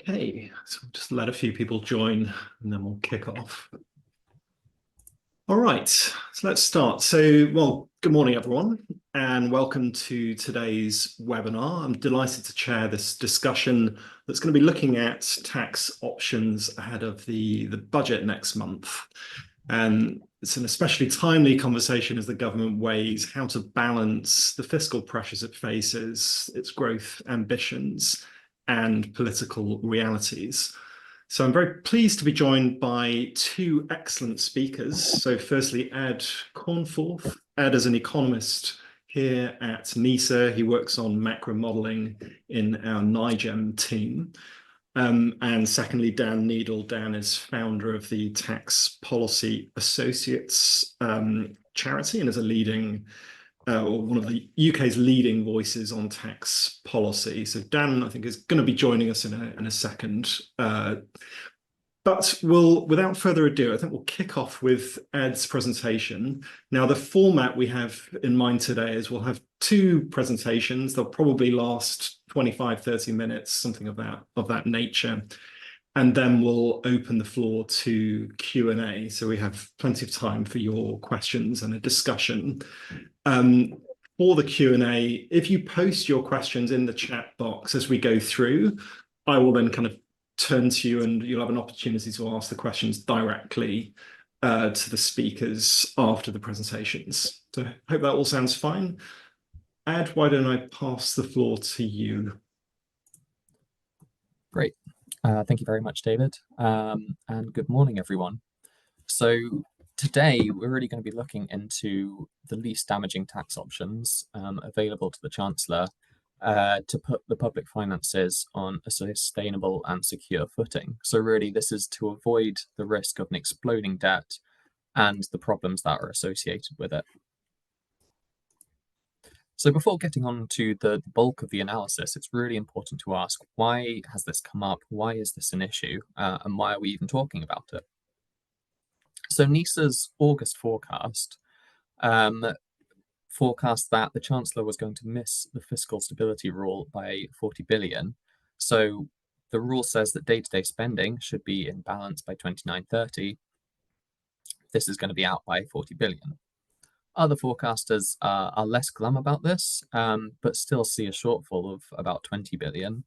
Okay, so we'll just let a few people join and then we'll kick off. All right, so let's start. Good morning, everyone, and welcome to today's webinar. I'm delighted to chair this discussion that's going to be looking at tax options ahead of the budget next month. And it's an especially timely conversation as the government weighs how to balance the fiscal pressures it faces, its growth ambitions, and political realities. So I'm very pleased to be joined by two excellent speakers. So firstly, Ed Cornforth. Ed is an economist here at NISA. He works on macro modeling in our NIGEM team. And secondly, Dan Needle. Dan is founder of the Tax Policy Associates charity and is a leading or one of the UK's leading voices on tax policy. So Dan, I think, is going to be joining us in a second. But without further ado, I think we'll kick off with Ed's presentation. Now, the format we have in mind today is we'll have two presentations. They'll probably last 25, 30 minutes, something of that nature. And then we'll open the floor to Q&A. So we have plenty of time for your questions and a discussion. For the Q&A, if you post your questions in the chat box as we go through, I will then kind of turn to you and you'll have an opportunity to ask the questions directly to the speakers after the presentations. So I hope that all sounds fine. Ed, why don't I pass the floor to you? Great. Thank you very much, David. And good morning, everyone. So today, we're really going to be looking into the least damaging tax options available to the Chancellor to put the public finances on a sustainable and secure footing. So really, this is to avoid the risk of an exploding debt and the problems that are associated with it. So before getting on to the bulk of the analysis, it's really important to ask, why has this come up? Why is this an issue? And why are we even talking about it? So NISA's August forecast forecast that the Chancellor was going to miss the fiscal stability rule by 40 billion. So the rule says that day-to-day spending should be in balance by 29-30. This is going to be out by 40 billion. Other forecasters are less glum about this, but still see a shortfall of about 20 billion.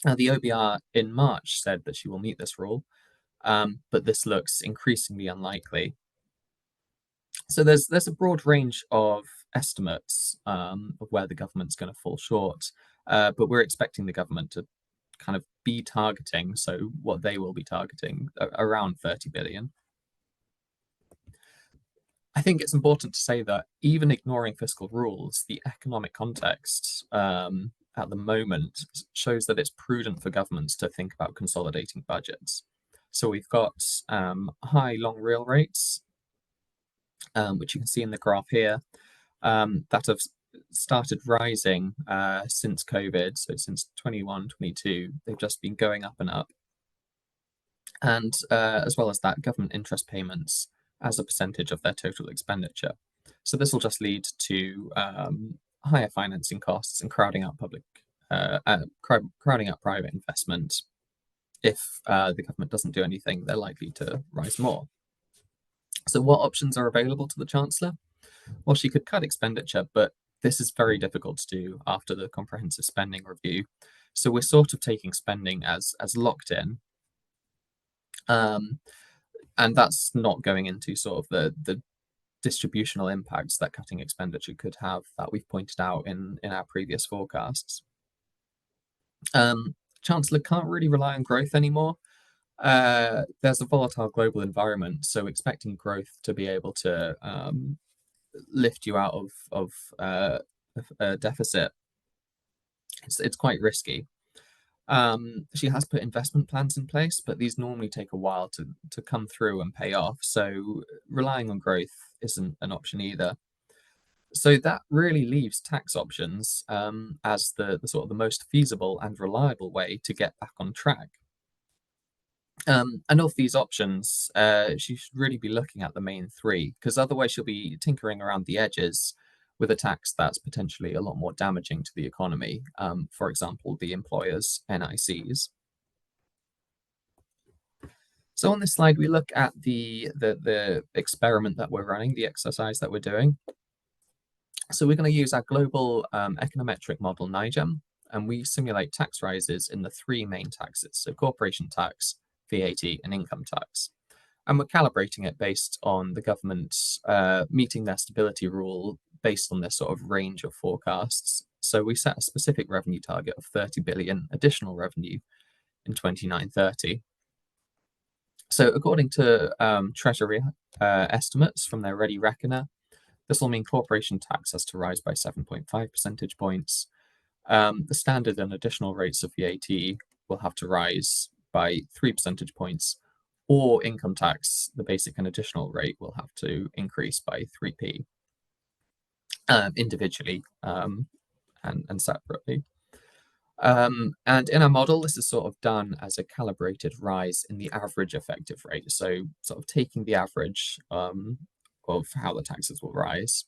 The OBR in March said that she will meet this rule, but this looks increasingly unlikely. So there's a broad range of estimates of where the government's going to fall short, but we're expecting the government to kind of be targeting, so what they will be targeting, around 30 billion. I think it's important to say that even ignoring fiscal rules, the economic context at the moment shows that it's prudent for governments to think about consolidating budgets. So we've got high long real rates, which you can see in the graph here, that have started rising since COVID. So since 21, 22, they've just been going up and up. And as well as that, government interest payments as a percentage of their total expenditure. So this will just lead to higher financing costs and crowding out private investment. If the government doesn't do anything, they're likely to rise more. So what options are available to the Chancellor? Well, she could cut expenditure, but this is very difficult to do after the comprehensive spending review. So we're sort of taking spending as locked in. And that's not going into sort of the distributional impacts that cutting expenditure could have that we've pointed out in our previous forecasts. Chancellor can't really rely on growth anymore. There's a volatile global environment, so expecting growth to be able to lift you out of a deficit, it's quite risky. She has put investment plans in place, but these normally take a while to come through and pay off. So relying on growth isn't an option either. So that really leaves tax options as the sort of the most feasible and reliable way to get back on track. And of these options, she should really be looking at the main three, because otherwise she'll be tinkering around the edges with a tax that's potentially a lot more damaging to the economy. For example, the employers' NICs. So on this slide, we look at the experiment that we're running, the exercise that we're doing. So we're going to use our global econometric model, NIGEM, and we simulate tax rises in the three main taxes, so corporation tax, VAT, and income tax. And we're calibrating it based on the government meeting their stability rule based on this sort of range of forecasts. So we set a specific revenue target of 30 billion additional revenue in 29-30. So according to Treasury estimates from their Ready Reckoner, this will mean corporation tax has to rise by 7.5 percentage points. The standard and additional rates of VAT will have to rise by 3 percentage points, or income tax, the basic and additional rate, will have to increase by 3p individually and separately. And in our model, this is sort of done as a calibrated rise in the average effective rate. So sort of taking the average of how the taxes will rise.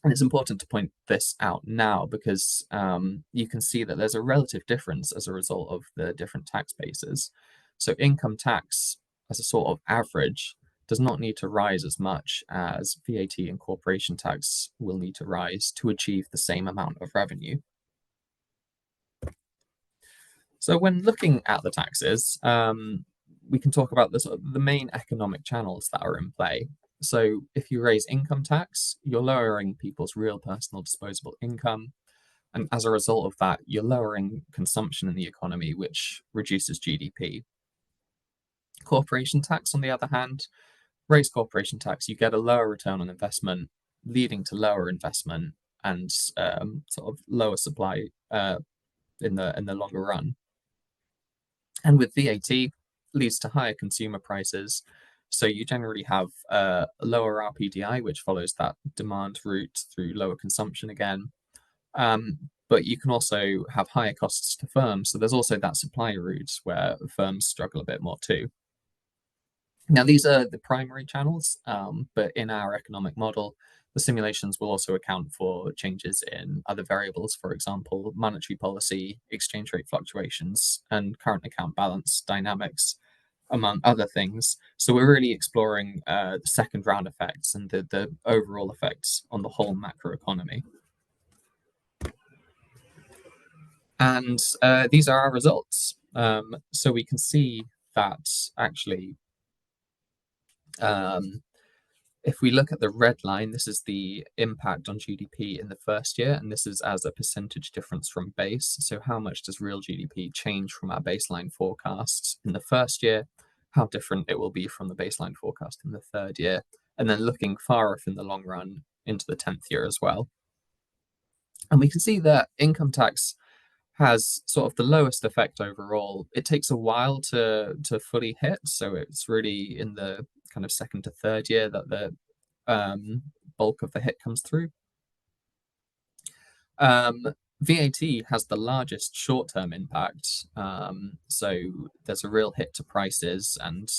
And it's important to point this out now because you can see that there's a relative difference as a result of the different tax bases. So income tax as a sort of average does not need to rise as much as VAT and corporation tax will need to rise to achieve the same amount of revenue. So when looking at the taxes, we can talk about the main economic channels that are in play. So if you raise income tax, you're lowering people's real personal disposable income. And as a result of that, you're lowering consumption in the economy, which reduces GDP. Corporation tax, on the other hand, raise corporation tax, you get a lower return on investment, leading to lower investment and sort of lower supply in the longer run. And with VAT, leads to higher consumer prices. So you generally have a lower RPDI, which follows that demand route through lower consumption again. But you can also have higher costs to firms. So there's also that supply route where firms struggle a bit more too. Now, these are the primary channels, but in our economic model, the simulations will also account for changes in other variables, for example, monetary policy, exchange rate fluctuations, and current account balance dynamics, among other things. So we're really exploring the second round effects and the overall effects on the whole macroeconomy. And these are our results. So we can see that actually, if we look at the red line, this is the impact on GDP in the first year, and this is as a percentage difference from base. So how much does real GDP change from our baseline forecasts in the first year, how different it will be from the baseline forecast in the third year, and then looking far off in the long run into the 10th year as well. And we can see that income tax has sort of the lowest effect overall. It takes a while to fully hit, so it's really in the kind of second to third year that the bulk of the hit comes through. VAT has the largest short-term impact, so there's a real hit to prices and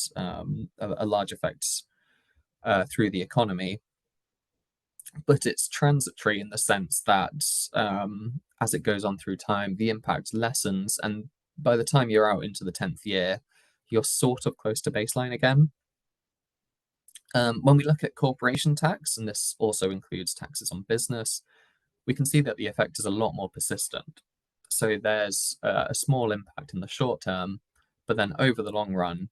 a large effect through the economy. But it's transitory in the sense that as it goes on through time, the impact lessens, and by the time you're out into the 10th year, you're sort of close to baseline again. When we look at corporation tax, and this also includes taxes on business, we can see that the effect is a lot more persistent. So there's a small impact in the short term, but then over the long run,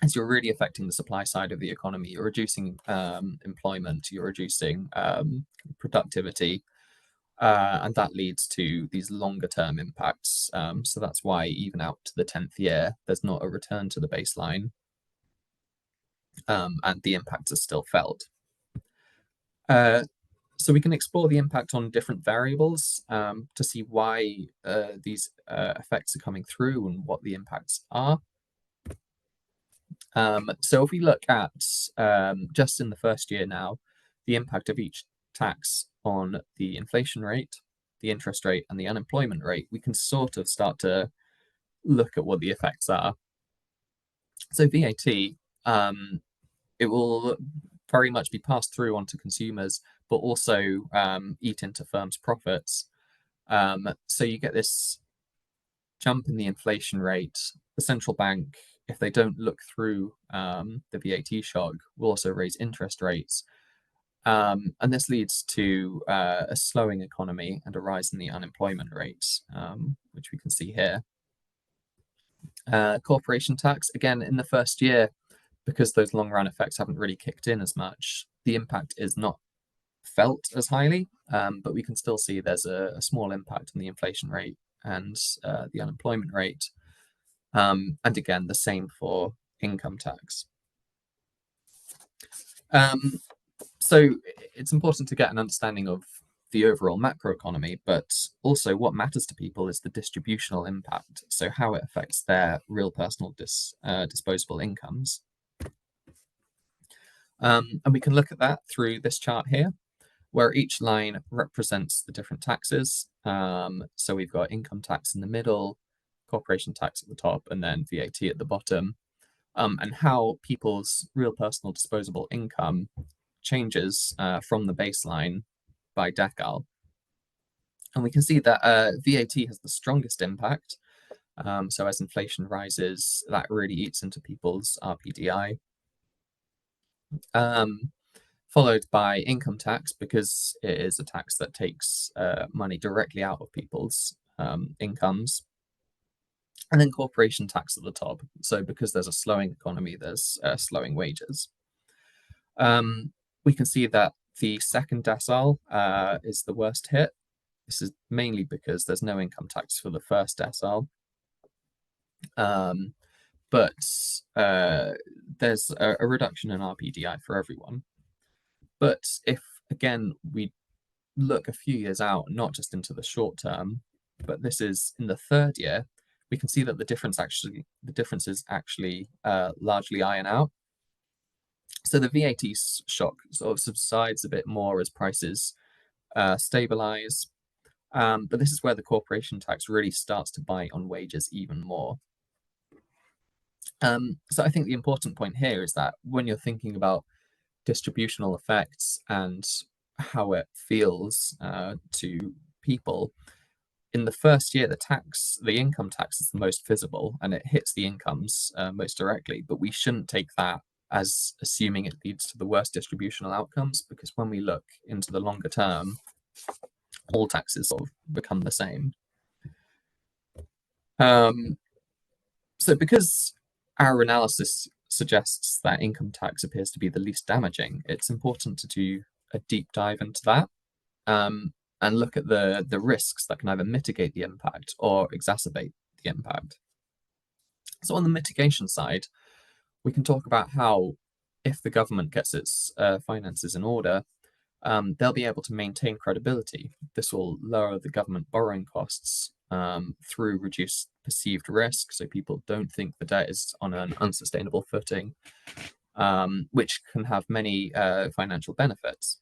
as you're really affecting the supply side of the economy, you're reducing employment, you're reducing productivity, and that leads to these longer term impacts. So that's why even out to the 10th year, there's not a return to the baseline, and the impacts are still felt. So we can explore the impact on different variables to see why these effects are coming through and what the impacts are. So if we look at just in the first year now, the impact of each tax on the inflation rate, the interest rate, and the unemployment rate, we can sort of start to look at what the effects are. So VAT, it will very much be passed through onto consumers, but also eat into firms' profits. So you get this jump in the inflation rate. The central bank if they don't look through the VAT shock, will also raise interest rates. And this leads to a slowing economy and a rise in the unemployment rate, which we can see here. Corporation tax, again, in the first year, because those long run effects haven't really kicked in as much, the impact is not felt as highly, but we can still see there's a small impact on the inflation rate and the unemployment rate. And again, the same for income tax. So it's important to get an understanding of the overall macroeconomy, but also what matters to people is the distributional impact, so how it affects their real personal disposable incomes. And we can look at that through this chart here, where each line represents the different taxes. So we've got income tax in the middle, corporation tax at the top, and then VAT at the bottom, and how people's real personal disposable income changes from the baseline by decal. And we can see that VAT has the strongest impact. So as inflation rises, that really eats into people's RPDI. Followed by income tax, because it is a tax that takes money directly out of people's incomes. And then corporation tax at the top. So because there's a slowing economy, there's slowing wages. We can see that the second decile is the worst hit. This is mainly because there's no income tax for the first decile. But there's a reduction in RPDI for everyone. But if, again, we look a few years out, not just into the short term, but this is in the third year, we can see that the differences actually largely iron out. So the VAT shock sort of subsides a bit more as prices stabilize. But this is where the corporation tax really starts to bite on wages even more. So I think the important point here is that when you're thinking about distributional effects and how it feels to people, in the first year, the income tax is the most visible and it hits the incomes most directly. But we shouldn't take that as assuming it leads to the worst distributional outcomes, because when we look into the longer term, all taxes sort of become the same. So because our analysis suggests that income tax appears to be the least damaging, it's important to do a deep dive into that and look at the risks that can either mitigate the impact or exacerbate the impact. So on the mitigation side, we can talk about how, if the government gets its finances in order, they'll be able to maintain credibility. This will lower the government borrowing costs through reduced perceived risk, so people don't think the debt is on an unsustainable footing, which can have many financial benefits.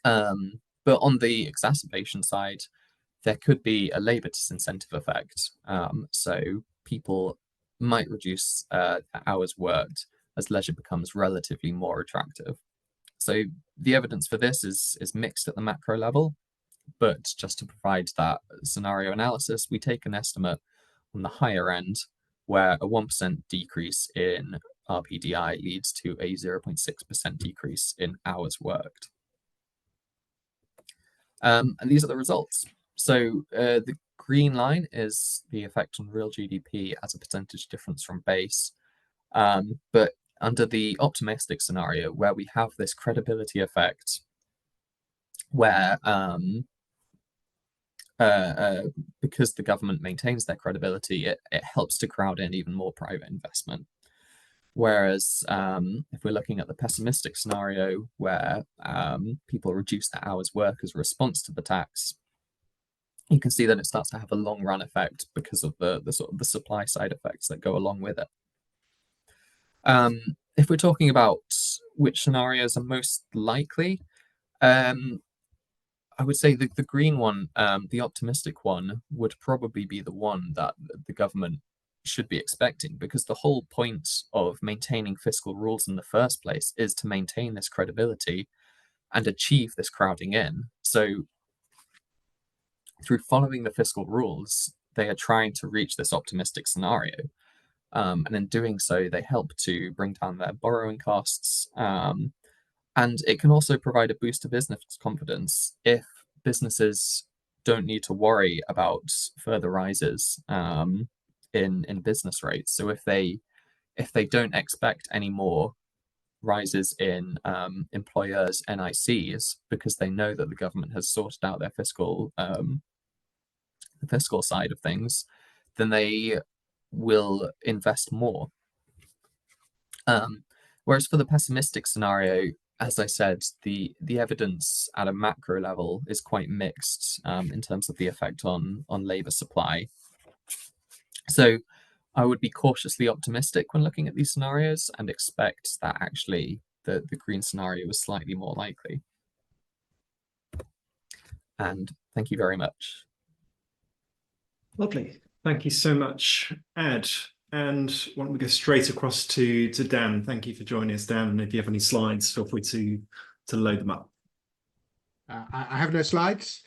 But on the exacerbation side, there could be a labour disincentive effect. So people might reduce hours worked as leisure becomes relatively more attractive. So the evidence for this is mixed at the macro level, but just to provide that scenario analysis, we take an estimate on the higher end where a 1% decrease in RPDI leads to a 0.6% decrease in hours worked. And these are the results. So the green line is the effect on real GDP as a percentage difference from base. But under the optimistic scenario, where we have this credibility effect, where because the government maintains their credibility, it helps to crowd in even more private investment. Whereas if we're looking at the pessimistic scenario, where people reduce their hours work as a response to the tax, you can see that it starts to have a long run effect because of the sort of the supply side effects that go along with it. If we're talking about which scenarios are most likely, I would say the green one, the optimistic one, would probably be the one that the government should be expecting, because the whole point of maintaining fiscal rules in the first place is to maintain this credibility and achieve this crowding in. So through following the fiscal rules, they are trying to reach this optimistic scenario. And in doing so, they help to bring down their borrowing costs. And it can also provide a boost to business confidence if businesses don't need to worry about further rises in business rates. So if they don't expect any more rises in employers' NICs because they know that the government has sorted out their the fiscal side of things, then they will invest more. Whereas for the pessimistic scenario, as I said, the evidence at a macro level is quite mixed in terms of the effect on labour supply. So I would be cautiously optimistic when looking at these scenarios and expect that actually the green scenario is slightly more likely. And thank you very much. Lovely. Thank you so much, Ed. And why don't we go straight across to Dan? Thank you for joining us, Dan. And if you have any slides, feel free to load them up. I have no slides.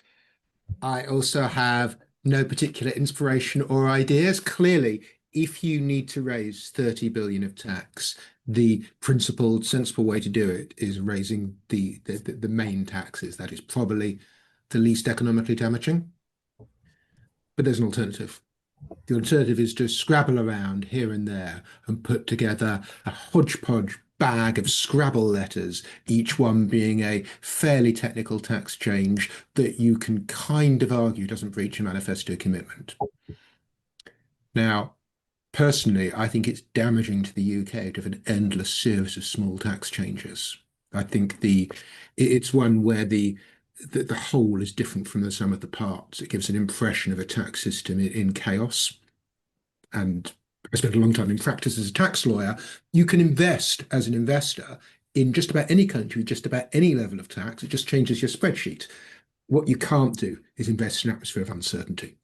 I also have no particular inspiration or ideas. Clearly, if you need to raise 30 billion of tax, the principled, sensible way to do it is raising the main taxes. That is probably the least economically damaging. But there's an alternative. The alternative is to scrabble around here and there and put together a hodgepodge bag of Scrabble letters, each one being a fairly technical tax change that you can kind of argue doesn't breach a manifesto commitment. Now, personally, I think it's damaging to the UK to have an endless series of small tax changes. I think it's one where the whole is different from the sum of the parts. It gives an impression of a tax system in chaos. And I spent a long time in practice as a tax lawyer. You can invest as an investor in just about any country, just about any level of tax. It just changes your spreadsheet. What you can't do is invest in an atmosphere of uncertainty.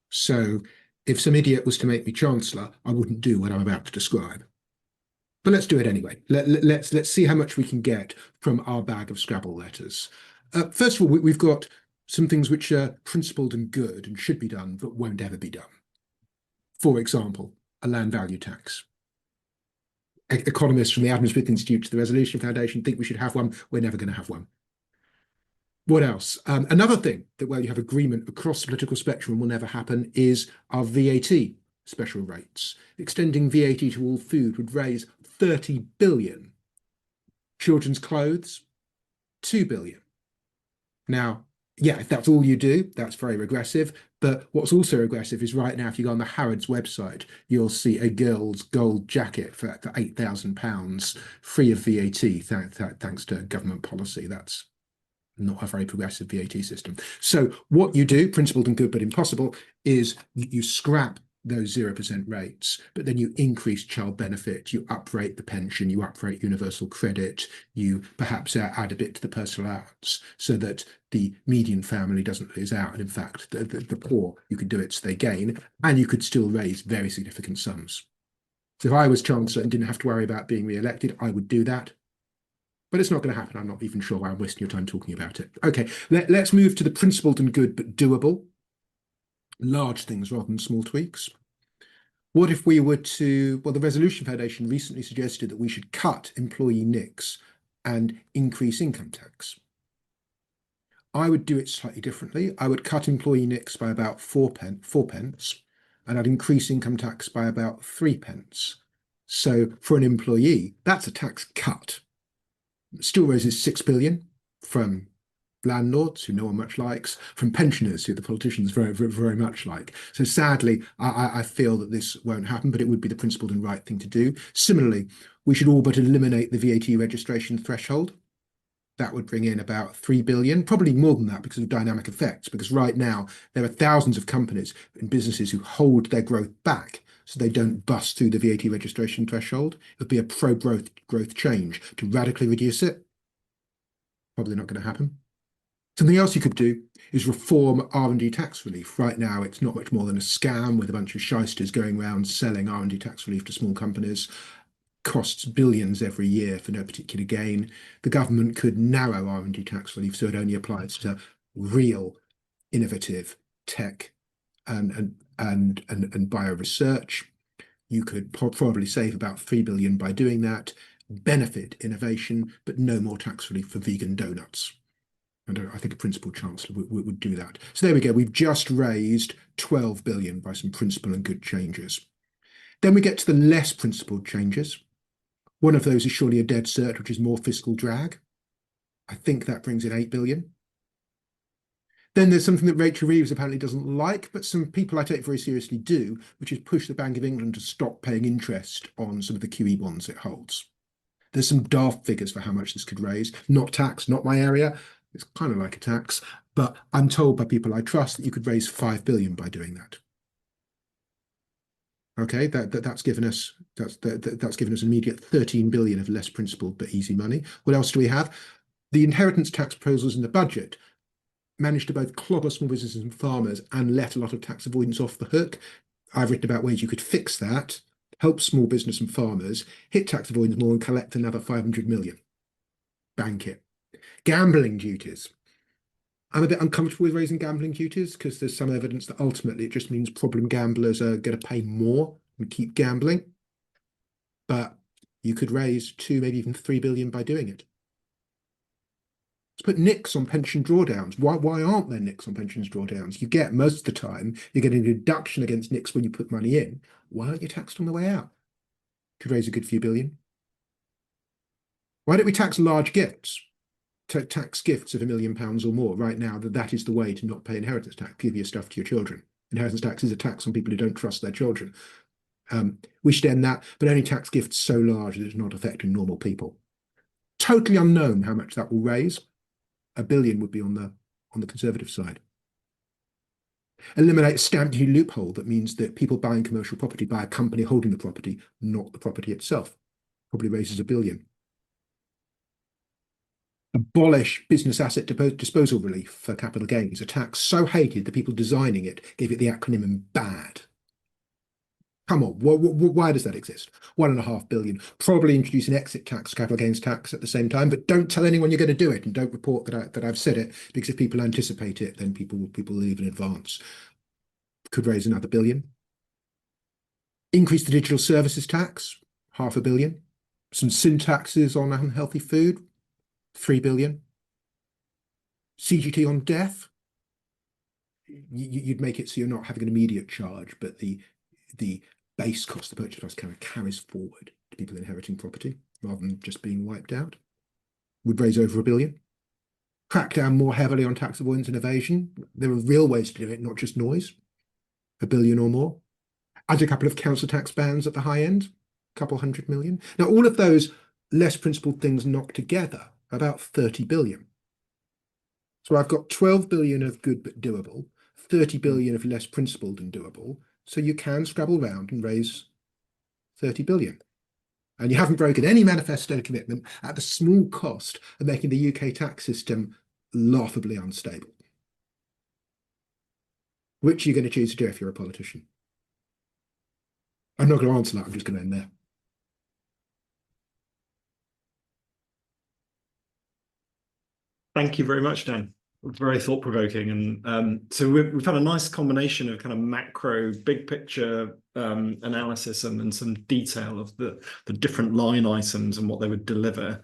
So if some idiot was to make me Chancellor, I wouldn't do what I'm about to describe. But let's do it anyway. Let's see how much we can get from our bag of Scrabble letters. First of all, we've got some things which are principled and good and should be done, but won't ever be done. For example, a land value tax. Economists from the Adam Smith Institute to the Resolution Foundation think we should have one. We're never going to have one. What else? Another thing that where you have agreement across the political spectrum will never happen is our VAT special rates. Extending VAT to all food would raise 30 billion. Children's clothes, 2 billion. Now, yeah, if that's all you do, that's very regressive. But what's also regressive is right now, if you go on the Harrods website, you'll see a girl's gold jacket for £8,000 free of VAT, thanks to government policy. That's not a very progressive VAT system. So what you do, principled and good but impossible, is you scrap those 0% rates, but then you increase child benefit, you uprate the pension, you uprate universal credit, you perhaps add a bit to the personal allowance so that the median family doesn't lose out. And in fact, the poor, you could do it so they gain, and you could still raise very significant sums. So if I was Chancellor and didn't have to worry about being re-elected, I would do that. But it's not going to happen. I'm not even sure why I'm wasting your time talking about it. Okay, let's move to the principled and good but doable. Large things rather than small tweaks. What if we were to, well, the Resolution Foundation recently suggested that we should cut employee NICs and increase income tax. I would do it slightly differently. I would cut employee NICs by about 4 pence, and I'd increase income tax by about 3 pence. So for an employee, that's a tax cut. Still raises 6 billion from landlords who no one much likes, from pensioners who the politicians very much like. So sadly, I feel that this won't happen, but it would be the principled and right thing to do. Similarly, we should all but eliminate the VAT registration threshold. That would bring in about 3 billion, probably more than that because of dynamic effects, because right now there are thousands of companies and businesses who hold their growth back so they don't bust through the VAT registration threshold. It would be a pro-growth change to radically reduce it. Probably not going to happen. Something else you could do is reform R&D tax relief. Right now, it's not much more than a scam with a bunch of shysters going around selling R&D tax relief to small companies. Costs billions every year for no particular gain. The government could narrow R&D tax relief so it only applies to real innovative tech and bio research. You could probably save about 3 billion by doing that, benefit innovation, but no more tax relief for vegan donuts. And I think a principal chancellor would do that. So there we go. We've just raised 12 billion by some principal and good changes. Then we get to the less principled changes. One of those is surely a dead cert, which is more fiscal drag. I think that brings in 8 billion. Then there's something that Rachel Reeves apparently doesn't like, but some people I take very seriously do, which is push the Bank of England to stop paying interest on some of the QE bonds it holds. There's some daft figures for how much this could raise. Not tax, not my area. It's kind of like a tax, but I'm told by people I trust that you could raise 5 billion by doing that. Okay, that's given us immediate 13 billion of less principled but easy money. What else do we have? The inheritance tax proposals in the budget managed to both clobber small businesses and farmers and let a lot of tax avoidance off the hook. I've written about ways you could fix that, help small business and farmers, hit tax avoidance more and collect another 500 million. Bank it. Gambling duties. I'm a bit uncomfortable with raising gambling duties because there's some evidence that ultimately it just means problem gamblers are going to pay more and keep gambling. But you could raise 2, maybe even 3 billion by doing it. Let's put nicks on pension drawdowns. Why aren't there nicks on pensions drawdowns? You get, most of the time, you're getting a deduction against nicks when you put money in. Why aren't you taxed on the way out? Could raise a good few billion. Why don't we tax large gifts? Tax gifts of £1 million or more right now, that is the way to not pay inheritance tax. Give your stuff to your children. Inheritance tax is a tax on people who don't trust their children. We should end that, but only tax gifts so large that it's not affecting normal people. Totally unknown how much that will raise. 1 billion would be on the Conservative side. Eliminate a stamp duty loophole that means that people buying commercial property buy a company holding the property, not the property itself. Probably raises 1 billion. Abolish business asset disposal relief for capital gains, a tax so hated that people designing it gave it the acronym BAD. Come on, why does that exist? 1.5 billion. Probably introduce an exit tax, capital gains tax at the same time, but don't tell anyone you're going to do it and don't report that I've said it, because if people anticipate it, then people leave in advance. Could raise another 1 billion. Increase the digital services tax, 500 million. Some sin taxes on unhealthy food, 3 billion. CGT on death. You'd make it so you're not having an immediate charge, but the base cost, the purchase price carries forward to people inheriting property rather than just being wiped out. Would raise over 1 billion. Crack down more heavily on tax avoidance and evasion. There are real ways to do it, not just noise. 1 billion or more. Add a couple of council tax bans at the high end, a couple 100 million. Now, all of those less principled things knocked together, about 30 billion. So I've got 12 billion of good but doable, 30 billion of less principled and doable. So you can scrabble around and raise 30 billion. And you haven't broken any manifesto commitment at the small cost of making the UK tax system laughably unstable. Which are you going to choose to do if you're a politician? I'm not going to answer that. I'm just going to end there. Thank you very much, Dan. Very thought-provoking. And so we've had a nice combination of kind of macro, big picture analysis and some detail of the different line items and what they would deliver.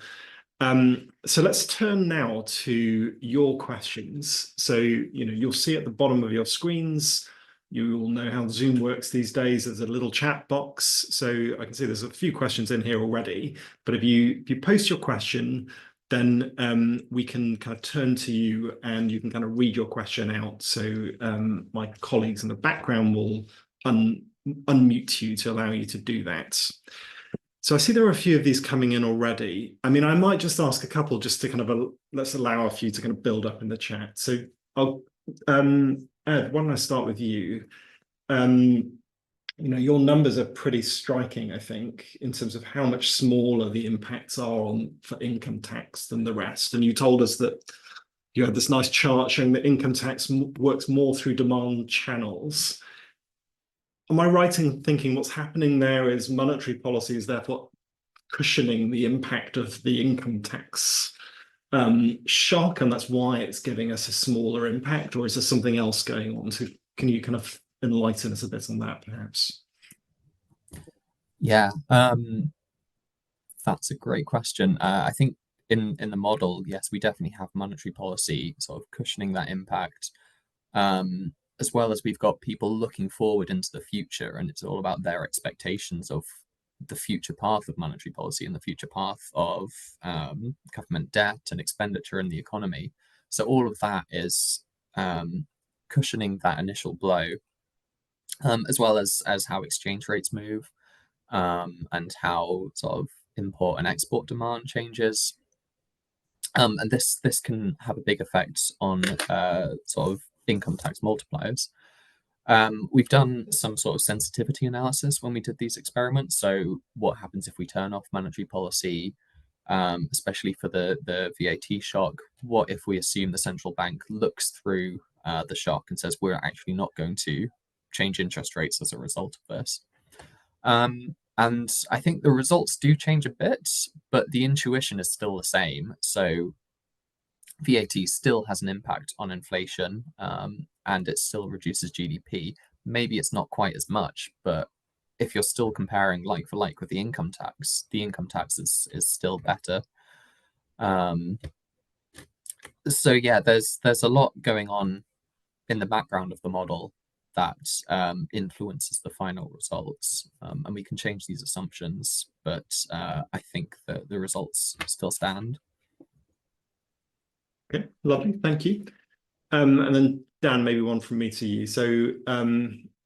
So let's turn now to your questions. So, you'll see at the bottom of your screens, you will know how Zoom works these days. There's a little chat box. So I can see there's a few questions in here already. But if you post your question, then we can kind of turn to you and you can kind of read your question out. So my colleagues in the background will unmute you to allow you to do that. So I see there are a few of these coming in already. I mean, I might just ask a couple just to kind of, let's allow a few to kind of build up in the chat. So I'll, Ed, why don't I start with you? Your numbers are pretty striking, I think, in terms of how much smaller the impacts are for income tax than the rest. And you told us that you had this nice chart showing that income tax works more through demand channels. Am I right in thinking what's happening there is monetary policy is therefore cushioning the impact of the income tax shock, and that's why it's giving us a smaller impact, or is there something else going on? So can you kind of enlighten us a bit on that, perhaps? Yeah, that's a great question. I think in the model, yes, we definitely have monetary policy sort of cushioning that impact, as well as we've got people looking forward into the future, and it's all about their expectations of the future path of monetary policy and the future path of government debt and expenditure in the economy. So all of that is cushioning that initial blow, as well as how exchange rates move, and how sort of import and export demand changes. And this can have a big effect on sort of income tax multipliers. We've done some sort of sensitivity analysis when we did these experiments. So what happens if we turn off monetary policy, especially for the VAT shock? What if we assume the central bank looks through the shock and says we're actually not going to change interest rates as a result of this? And I think the results do change a bit, but the intuition is still the same. So VAT still has an impact on inflation, and it still reduces GDP. Maybe it's not quite as much, but if you're still comparing like for like with the income tax is still better. So yeah, there's a lot going on in the background of the model that influences the final results, and we can change these assumptions, but I think that the results still stand. Okay, lovely, thank you. And then Dan, maybe one from me to you. So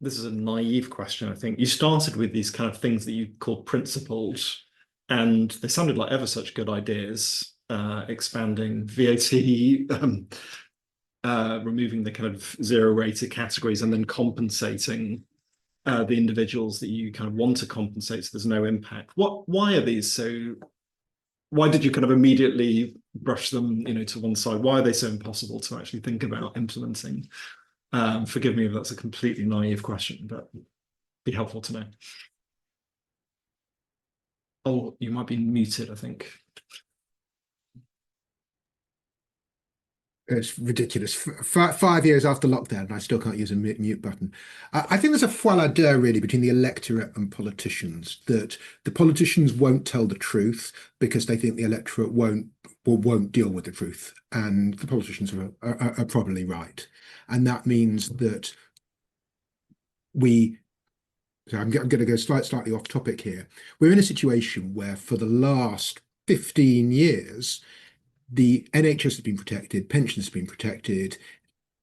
this is a naive question, I think. You started with these kind of things that you called principles, and they sounded like ever such good ideas, expanding VAT, removing the kind of zero-rated categories, and then compensating the individuals that you kind of want to compensate so there's no impact. Why are these so? Why did you kind of immediately brush them, to one side? Why are they so impossible to actually think about implementing? Forgive me if that's a completely naive question, but it'd be helpful to know. Oh, you might be muted, I think. It's ridiculous. 5 years after lockdown, and I still can't use a mute button. I think there's a foie d'oeil really between the electorate and politicians, that the politicians won't tell the truth because they think the electorate won't deal with the truth, and the politicians are probably right. And that means that so I'm going to go slightly off topic here. We're in a situation where for the last 15 years, the NHS has been protected, pensions have been protected,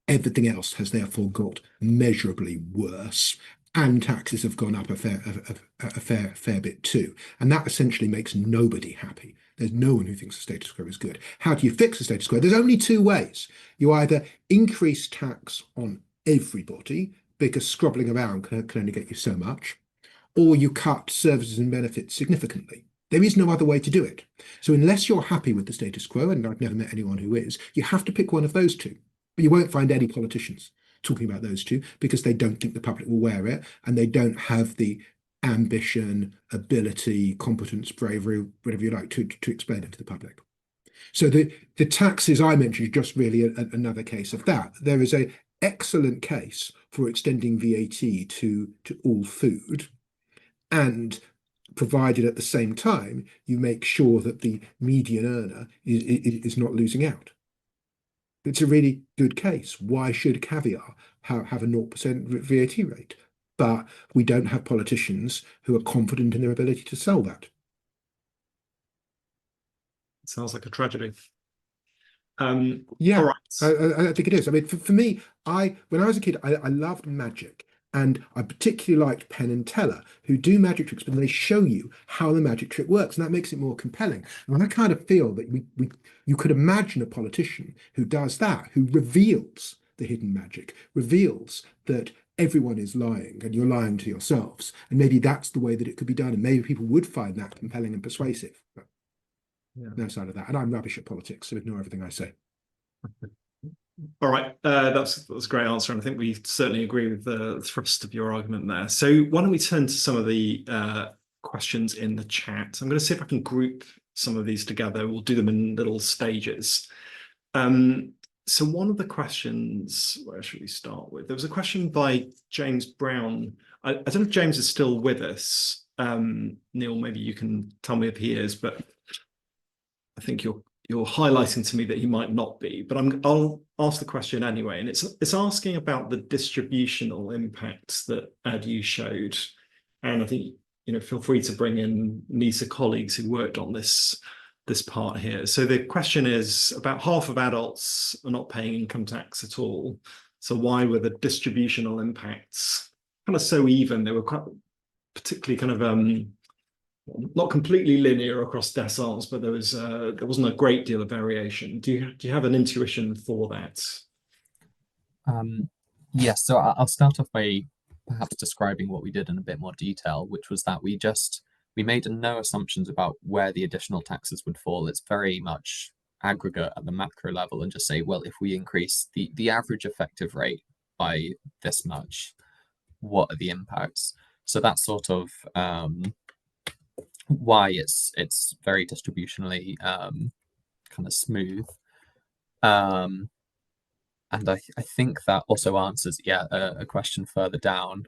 everything else has therefore got measurably worse, and taxes have gone up a fair bit too. And that essentially makes nobody happy. There's no one who thinks the status quo is good. How do you fix the status quo? There's only two ways. You either increase tax on everybody, because scrobbling around can only get you so much, or you cut services and benefits significantly. There is no other way to do it. So unless you're happy with the status quo, and I've never met anyone who is, you have to pick one of those two. But you won't find any politicians talking about those two because they don't think the public will wear it, and they don't have the ambition, ability, competence, bravery, whatever you like, to explain it to the public. So the taxes I mentioned is just really another case of that. There is an excellent case for extending VAT to all food, and provided at the same time you make sure that the median earner is not losing out. It's a really good case. Why should caviar have a 0% VAT rate? But we don't have politicians who are confident in their ability to sell that. It sounds like a tragedy. Yeah, all right. I think it is. I mean, for me, when I was a kid, I loved magic. And I particularly liked Penn and Teller, who do magic tricks, but they show you how the magic trick works, and that makes it more compelling. And I kind of feel that you could imagine a politician who does that, who reveals the hidden magic, reveals that everyone is lying and you're lying to yourselves. And maybe that's the way that it could be done. And maybe people would find that compelling and persuasive. But no side of that. And I'm rubbish at politics, so ignore everything I say. All right, that's a great answer, and I think we certainly agree with the thrust of your argument there. So why don't we turn to some of the questions in the chat? I'm going to see if I can group some of these together. We'll do them in little stages. So one of the questions, where should we start with? There was a question by James Brown. I don't know if James is still with us. Neil, maybe you can tell me if he is, but I think you're highlighting to me that he might not be. But I'll ask the question anyway, and it's asking about the distributional impacts that Adu showed, and I think feel free to bring in NISA colleagues who worked on this part here. So the question is, about half of adults are not paying income tax at all. So why were the distributional impacts kind of so even? They were quite particularly kind of not completely linear across deciles, but there wasn't a great deal of variation. Do you have an intuition for that? Yes, so I'll start off by perhaps describing what we did in a bit more detail, which was that we made no assumptions about where the additional taxes would fall. It's very much aggregate at the macro level, and just say, well, if we increase the average effective rate by this much, what are the impacts? So that's sort of why it's very distributionally kind of smooth. And I think that also answers a question further down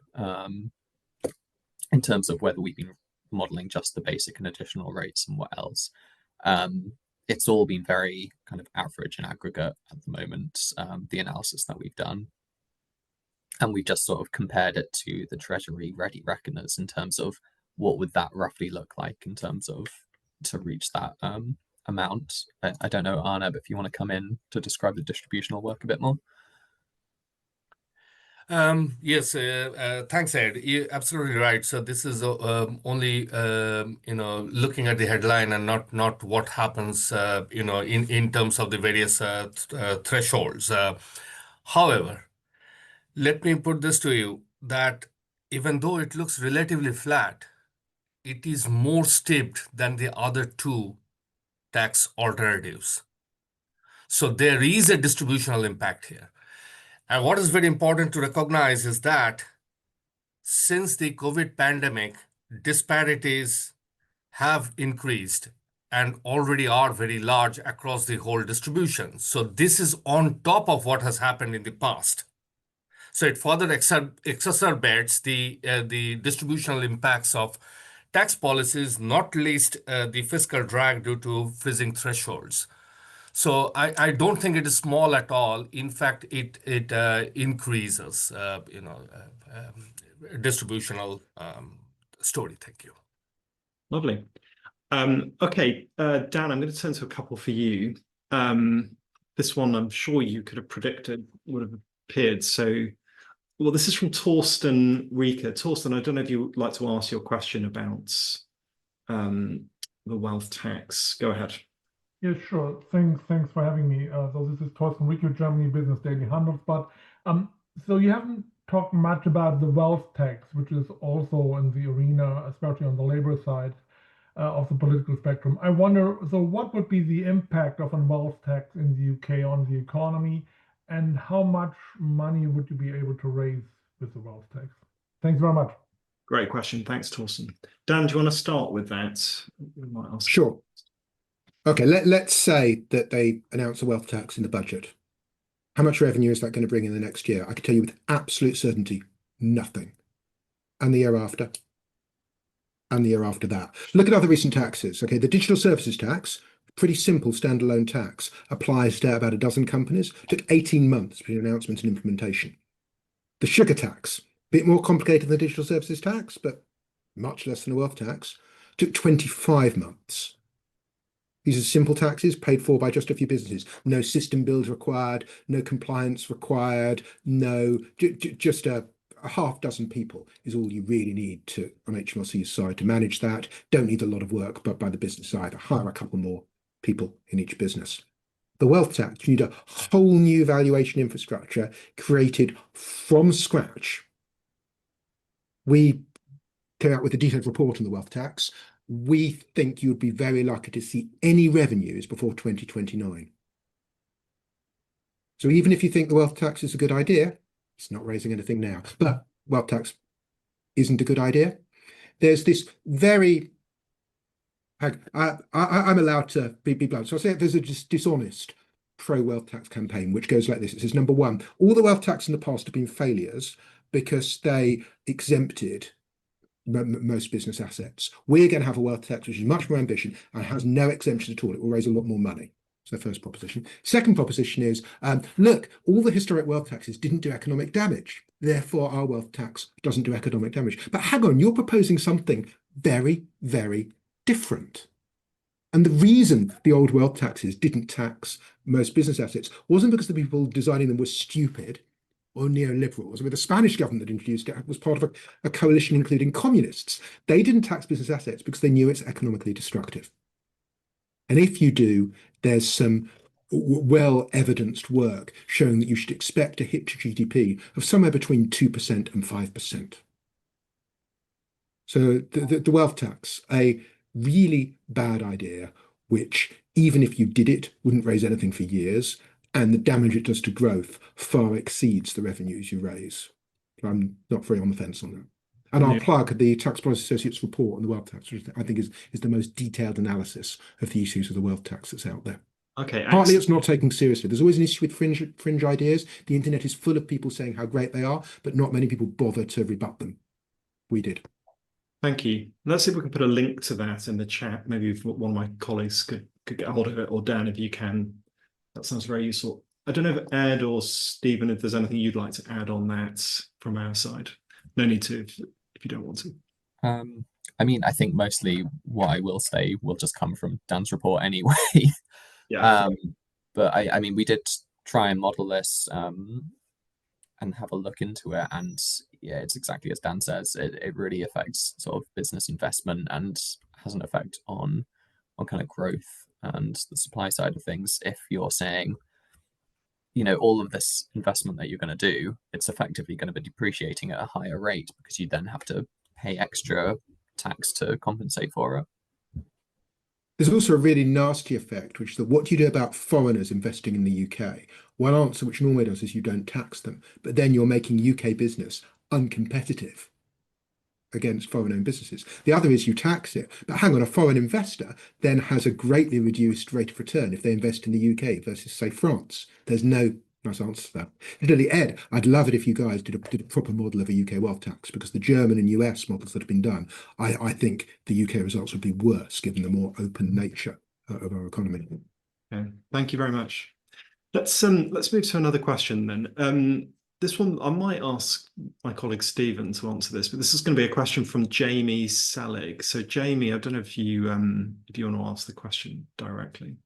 in terms of whether we've been modeling just the basic and additional rates and what else. It's all been very kind of average and aggregate at the moment, the analysis that we've done. And we've just sort of compared it to the Treasury ready reckoners in terms of what would that roughly look like in terms of to reach that amount. I don't know, Arnab, if you want to come in to describe the distributional work a bit more. Yes, thanks, Ed. You're absolutely right. So this is only looking at the headline and not what happens in terms of the various thresholds. However, let me put this to you, that even though it looks relatively flat, it is more steeped than the other two tax alternatives. So there is a distributional impact here. And what is very important to recognize is that since the COVID pandemic, disparities have increased and already are very large across the whole distribution. So this is on top of what has happened in the past. So it further exacerbates the distributional impacts of tax policies, not least the fiscal drag due to freezing thresholds. So I don't think it is small at all. In fact, it increases, distributional story. Thank you. Lovely. Okay, Dan, I'm going to turn to a couple for you. This one I'm sure you could have predicted would have appeared. So, well, this is from Torsten Rieker. Torsten, I don't know if you would like to ask your question about the wealth tax. Go ahead. Yeah, sure. Thanks for having me. So this is Torsten Rieker, Germany Business Daily Handelsblatt. So you haven't talked much about the wealth tax, which is also in the arena, especially on the labor side of the political spectrum. I wonder, so what would be the impact of a wealth tax in the UK on the economy, and how much money would you be able to raise with the wealth tax? Thanks very much. Great question. Thanks, Torsten. Dan, do you want to start with that? Sure. Okay, let's say that they announce a wealth tax in the budget. How much revenue is that going to bring in the next year? I can tell you with absolute certainty, nothing. And the year after? And the year after that. Look at other recent taxes. Okay, the digital services tax, pretty simple standalone tax, applies to about a dozen companies. Took 18 months between announcement and implementation. The sugar tax, a bit more complicated than the digital services tax, but much less than a wealth tax, took 25 months. These are simple taxes paid for by just a few businesses. No system build required, no compliance required, just a half dozen people is all you really need to on HMRC's side to manage that. Don't need a lot of work, but by the business side, hire a couple more people in each business. The wealth tax, you need a whole new valuation infrastructure created from scratch. We came out with a detailed report on the wealth tax. We think you'd be very lucky to see any revenues before 2029. So even if you think the wealth tax is a good idea, it's not raising anything now. But wealth tax isn't a good idea. There's this very... I'm allowed to be blunt. So I'll say there's a dishonest pro-wealth tax campaign, which goes like this. It says, number one, all the wealth tax in the past have been failures because they exempted most business assets. We're going to have a wealth tax which is much more ambitious and has no exemption at all. It will raise a lot more money. So first proposition. Second proposition is, look, all the historic wealth taxes didn't do economic damage. Therefore, our wealth tax doesn't do economic damage. But hang on, you're proposing something very, very different. And the reason the old wealth taxes didn't tax most business assets wasn't because the people designing them were stupid or neoliberals. I mean, the Spanish government that introduced it was part of a coalition including communists. They didn't tax business assets because they knew it's economically destructive. And if you do, there's some well-evidenced work showing that you should expect a hit to GDP of somewhere between 2% and 5%. So the wealth tax, a really bad idea, which even if you did it, wouldn't raise anything for years, and the damage it does to growth far exceeds the revenues you raise. I'm not very on the fence on that. And I'll plug the Tax Policy Associates report on the wealth tax, which I think is the most detailed analysis of the issues of the wealth tax that's out there. Okay. Partly it's not taken seriously. There's always an issue with fringe ideas. The internet is full of people saying how great they are, but not many people bother to rebut them. We did. Thank you. Let's see if we can put a link to that in the chat. Maybe if one of my colleagues could get hold of it, or Dan, if you can. That sounds very useful. I don't know if Ed or Stephen, if there's anything you'd like to add on that from our side. No need to if you don't want to. I mean, I think mostly what I will say will just come from Dan's report anyway. Yeah. But I mean, we did try and model this and have a look into it, and yeah, it's exactly as Dan says. It really affects sort of business investment and has an effect on kind of growth and the supply side of things. If you're saying, you know, all of this investment that you're going to do, it's effectively going to be depreciating at a higher rate because you then have to pay extra tax to compensate for it. There's also a really nasty effect, which is that what do you do about foreigners investing in the UK? One answer, which Norway does, is you don't tax them, but then you're making UK business uncompetitive against foreign-owned businesses. The other is you tax it, but hang on, a foreign investor then has a greatly reduced rate of return if they invest in the UK versus, say, France. There's no nice answer to that. Incidentally, Ed, I'd love it if you guys did a proper model of a UK wealth tax, because the German and US models that have been done, I think the UK results would be worse given the more open nature of our economy. Okay. Thank you very much. Let's move to another question then. This one, I might ask my colleague Stephen to answer this, but this is going to be a question from Jamie Selig. So Jamie, I don't know if you want to ask the question directly.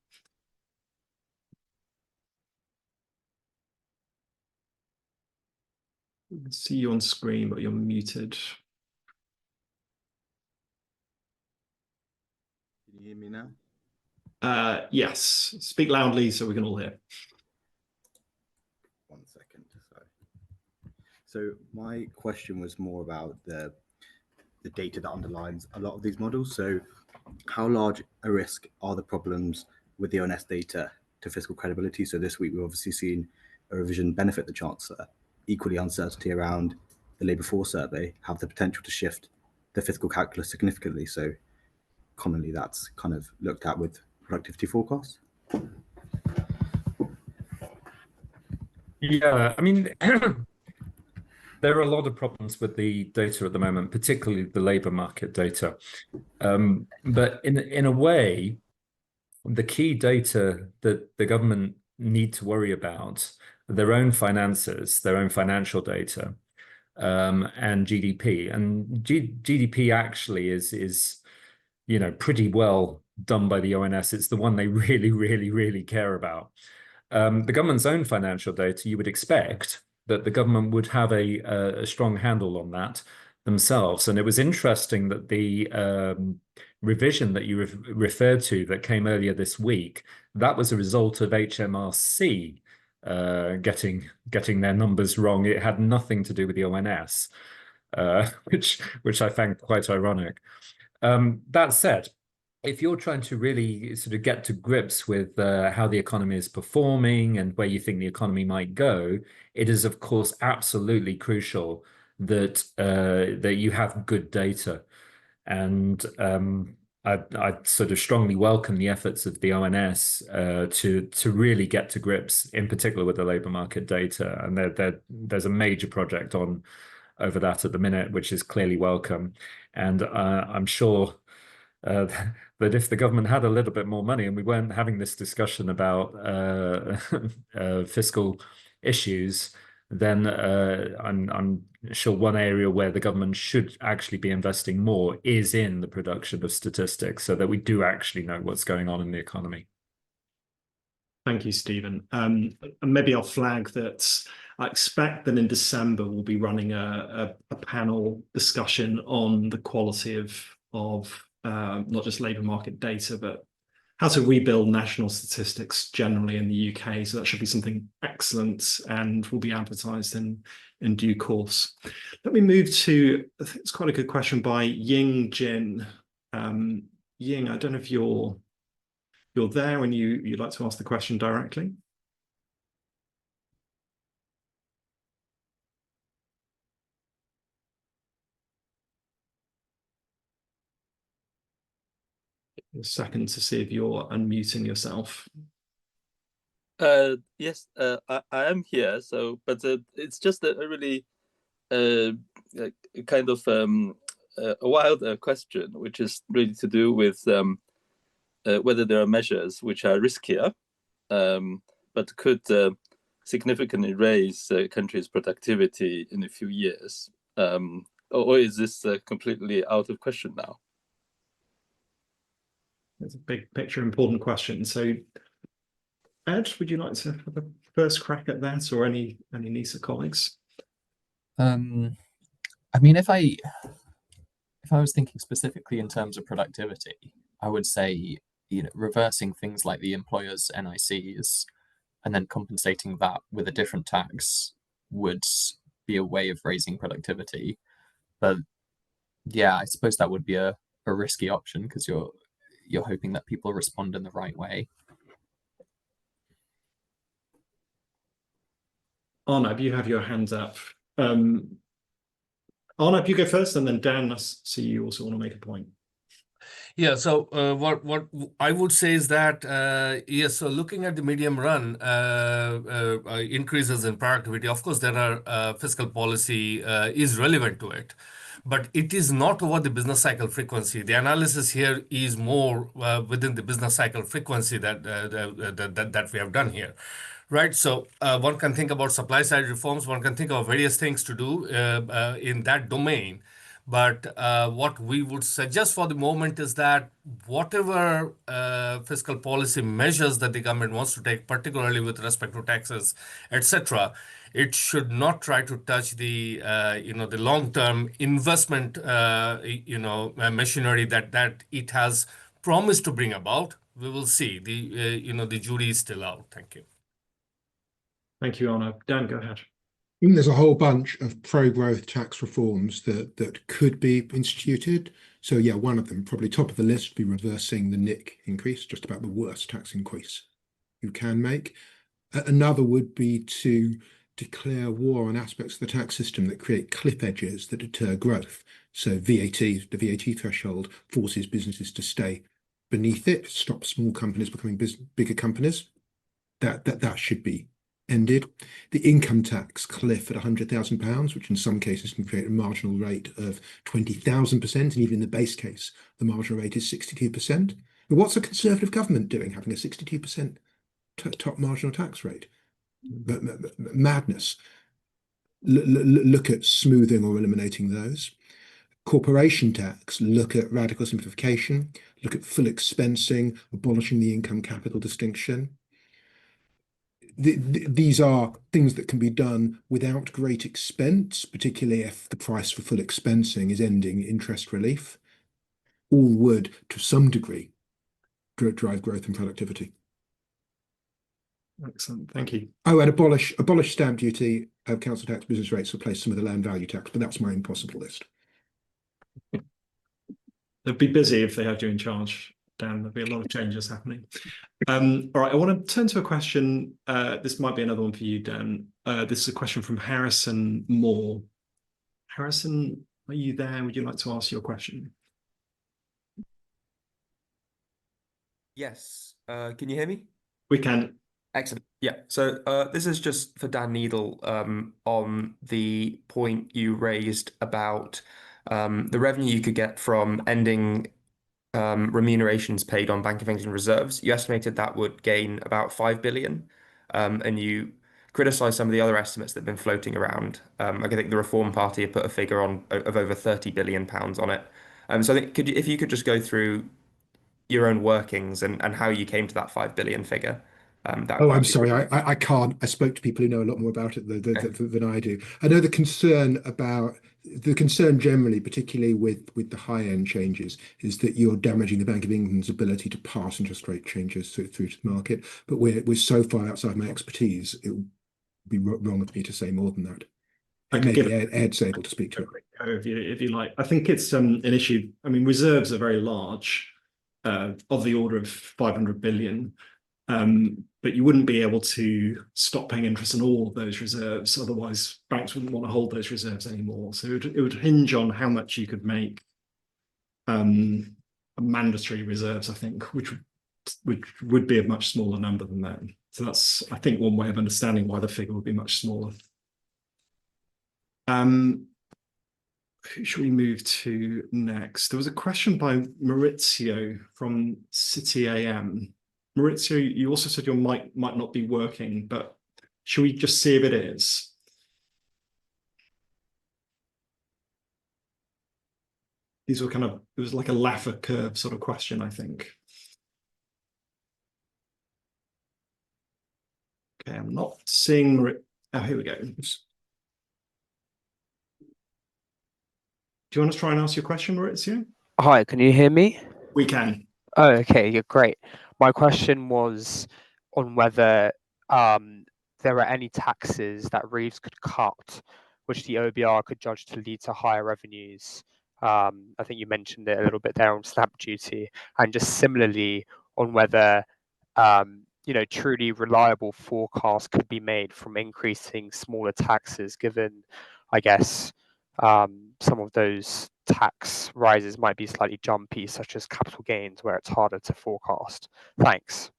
We can see you on screen, but you're muted. Can you hear me now? Yes, speak loudly so we can all hear. 1 second, sorry. So my question was more about the data that underlines a lot of these models. So how large a risk are the problems with the ONS data to fiscal credibility? So this week we've obviously seen a revision benefit the Chancellor. Equally, uncertainty around the labour force survey have the potential to shift the fiscal calculus significantly. So commonly that's kind of looked at with productivity forecasts. Yeah, I mean, there are a lot of problems with the data at the moment, particularly the labour market data. But in a way, the key data that the government need to worry about are their own finances, their own financial data, and GDP. And GDP actually is pretty well done by the ONS. It's the one they really, really, really care about. The government's own financial data, you would expect that the government would have a strong handle on that themselves. And it was interesting that the revision that you referred to that came earlier this week, that was a result of HMRC getting their numbers wrong. It had nothing to do with the ONS, which I find quite ironic. That said, if you're trying to really sort of get to grips with how the economy is performing and where you think the economy might go, it is of course absolutely crucial that that you have good data. And I sort of strongly welcome the efforts of the ONS to really get to grips, in particular with the labour market data. And there's a major project on over that at the minute, which is clearly welcome. And I'm sure that if the government had a little bit more money and we weren't having this discussion about fiscal issues, then I'm sure one area where the government should actually be investing more is in the production of statistics so that we do actually know what's going on in the economy. Thank you, Stephen. And maybe I'll flag that I expect that in December we'll be running a panel discussion on the quality of not just labour market data, but how to rebuild national statistics generally in the UK. So that should be something excellent and will be advertised in due course. Let me move to, I think it's quite a good question by Ying Jin. Ying, I don't know if you're there and you'd like to ask the question directly. A second to see if you're unmuting yourself. Yes, I am here. So, but it's just a really kind of a wild question, which is really to do with whether there are measures which are riskier, but could significantly raise countries' productivity in a few years, or is this completely out of question now? It's a big picture, important question. So, Ed, would you like to have a first crack at that, or any NISA colleagues? I mean, if I was thinking specifically in terms of productivity, I would say, reversing things like the employers' NICs and then compensating that with a different tax would be a way of raising productivity. But yeah, I suppose that would be a risky option because you're hoping that people respond in the right way. Arnab, you have your hands up. Arnab, you go first, and then Dan, I see you also want to make a point. Yeah, so what I would say is that yes, so looking at the medium run increases in productivity, of course there are fiscal policy is relevant to it, but it is not over the business cycle frequency. The analysis here is more within the business cycle frequency that we have done here. Right, so one can think about supply side reforms, one can think of various things to do in that domain. But what we would suggest for the moment is that whatever fiscal policy measures that the government wants to take, particularly with respect to taxes, etc., it should not try to touch the the long-term investment machinery that it has promised to bring about. We will see. The jury is still out. Thank you. Thank you, Arnab. Dan, go ahead. I think there's a whole bunch of pro-growth tax reforms that could be instituted. So yeah, one of them, probably top of the list, would be reversing the NIC increase, just about the worst tax increase you can make. Another would be to declare war on aspects of the tax system that create cliff edges that deter growth. So VAT, the VAT threshold forces businesses to stay beneath it, stops small companies becoming bigger companies. That should be ended. The income tax cliff at £100,000, which in some cases can create a marginal rate of 20,000%, and even in the base case, the marginal rate is 62%. But what's a Conservative government doing, having a 62% top marginal tax rate? Madness. Look at smoothing or eliminating those. Corporation tax, look at radical simplification, look at full expensing, abolishing the income capital distinction. These are things that can be done without great expense, particularly if the price for full expensing is ending interest relief. All would, to some degree, drive growth and productivity. Excellent, thank you. Oh, and abolish stamp duty, council tax, business rates, replace some of the land value tax, but that's my impossible list. They'd be busy if they had you in charge, Dan. There'd be a lot of changes happening. All right, I want to turn to a question. This might be another one for you, Dan. This is a question from Harrison Moore. Harrison, are you there? Would you like to ask your question? Yes. Can you hear me? We can. Excellent. Yeah. So this is just for Dan Needle on the point you raised about the revenue you could get from ending remunerations paid on Bank of England reserves. You estimated that would gain about 5 billion, and you criticized some of the other estimates that have been floating around. I think the Reform Party have put a figure on of over 30 billion pounds on it. So I think if you could just go through your own workings and how you came to that 5 billion figure. Oh, I'm sorry, I can't. I spoke to people who know a lot more about it than I do. I know the concern generally, particularly with the high end changes, is that you're damaging the Bank of England's ability to pass interest rate changes through to the market. But we're so far outside my expertise, it would be wrong of me to say more than that. And maybe Ed's able to speak to it. If you like. I think it's an issue. I mean, reserves are very large, of the order of 500 billion. But you wouldn't be able to stop paying interest on all of those reserves. Otherwise, banks wouldn't want to hold those reserves anymore. So it would hinge on how much you could make mandatory reserves, I think, which would be a much smaller number than that. So that's, I think, one way of understanding why the figure would be much smaller. Who should we move to next? There was a question by Maurizio from City AM. Maurizio, you also said your mic might not be working, but should we just see if it is? These were it was like a Laffer curve sort of question, I think. Okay, I'm not seeing, oh, here we go. Do you want to try and ask your question, Maurizio? Hi, can you hear me? We can. Oh, okay, yeah, great. My question was on whether there are any taxes that Reeves could cut, which the OBR could judge to lead to higher revenues. I think you mentioned it a little bit there on stamp duty, and just similarly on whether truly reliable forecasts could be made from increasing smaller taxes, given, I guess, some of those tax rises might be slightly jumpy, such as capital gains, where it's harder to forecast. Thanks.